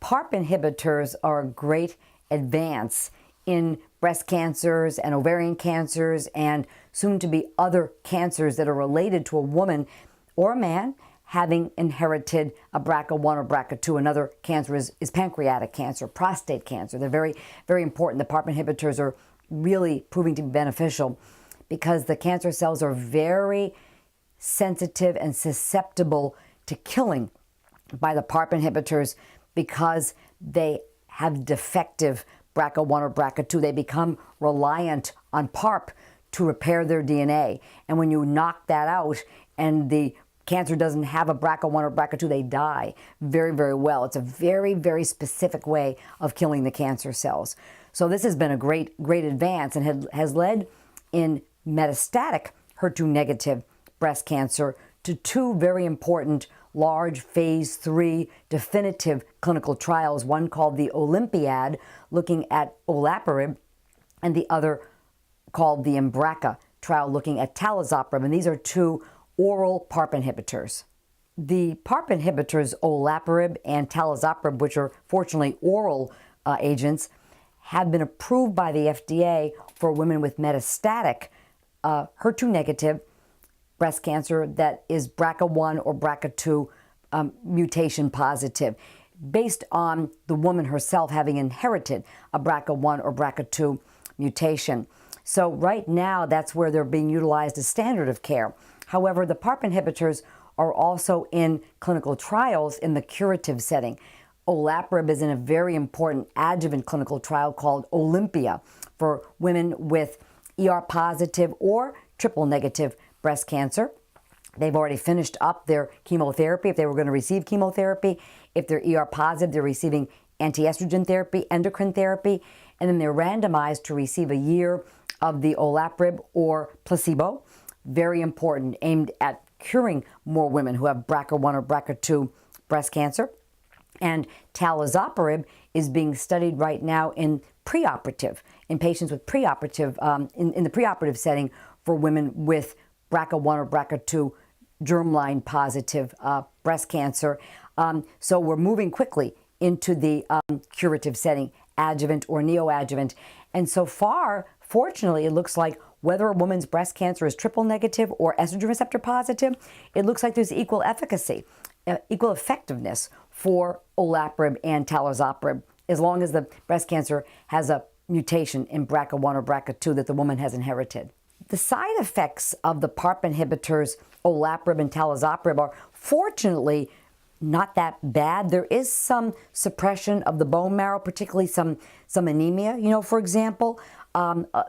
PARP inhibitors are a great advance in breast cancers and ovarian cancers and soon to be other cancers that are related to a woman or a man having inherited a BRCA1 or BRCA2. Another cancer is pancreatic cancer, prostate cancer. They're very, very important. The PARP inhibitors are really proving to be beneficial because the cancer cells are very sensitive and susceptible to killing by the PARP inhibitors because they have defective BRCA1 or BRCA2. They become reliant on PARP to repair their DNA. And when you knock that out and the cancer doesn't have a BRCA1 or BRCA2, they die very, very well. It's a very, very specific way of killing the cancer cells. So this has been a great advance and has led in metastatic HER2-negative breast cancer to two very important large phase 3 definitive clinical trials, one called the Olympiad, looking at olaparib, and the other called the Embraca trial, looking at talazoparib. And these are two oral PARP inhibitors. The PARP inhibitors, olaparib and talazoparib, which are fortunately oral agents, have been approved by the FDA for women with metastatic HER2-negative breast cancer that is BRCA1 or BRCA2 mutation positive, based on the woman herself having inherited a BRCA1 or BRCA2 mutation. So right now, that's where they're being utilized as standard of care. However, the PARP inhibitors are also in clinical trials in the curative setting. Olaparib is in a very important adjuvant clinical trial called Olympia for women with ER-positive or triple-negative breast cancer. They've already finished up their chemotherapy if they were going to receive chemotherapy. If they're ER-positive, they're receiving anti-estrogen therapy, endocrine therapy, and then they're randomized to receive a year of the olaparib or placebo. Very important, aimed at curing more women who have BRCA1 or BRCA2 breast cancer. And talazoparib is being studied right now in preoperative, in patients with preoperative, in the preoperative setting for women with BRCA1 or BRCA2 germline positive breast cancer. So we're moving quickly into the curative setting, adjuvant or neoadjuvant. And so far, fortunately, it looks like whether a woman's breast cancer is triple negative or estrogen receptor positive, it looks like there's equal efficacy, equal effectiveness for olaparib and talazoparib, as long as the breast cancer has a mutation in BRCA1 or BRCA2 that the woman has inherited. The side effects of the PARP inhibitors, olaparib and talazoparib, are fortunately not that bad. There is some suppression of the bone marrow, particularly some anemia, for example.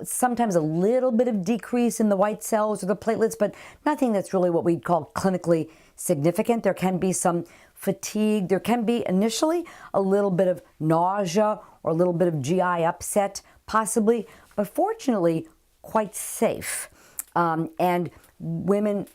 Sometimes a little bit of decrease in the white cells or the platelets, but nothing that's really what we'd call clinically significant. There can be some fatigue. There can be initially a little bit of nausea or a little bit of GI upset, possibly, but fortunately quite safe. And women,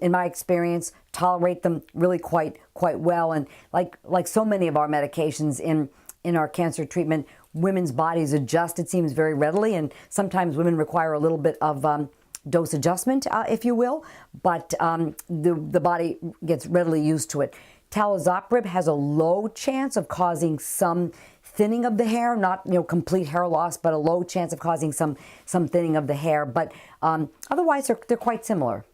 in my experience, tolerate them really quite well. And like so many of our medications in our cancer treatment, women's bodies adjust, it seems, very readily, and sometimes women require a little bit of dose adjustment, if you will, but the body gets readily used to it. Talazoparib has a low chance of causing some thinning of the hair, not complete hair loss, but a low chance of causing some thinning of the hair. But otherwise, they're quite similar.